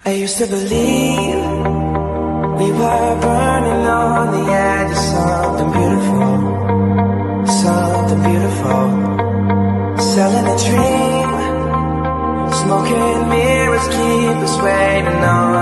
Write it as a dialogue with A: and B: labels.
A: I used to believe we were burning on the edge of something beautiful, something beautiful. Selling a dream, smoking mirrors keep us waiting on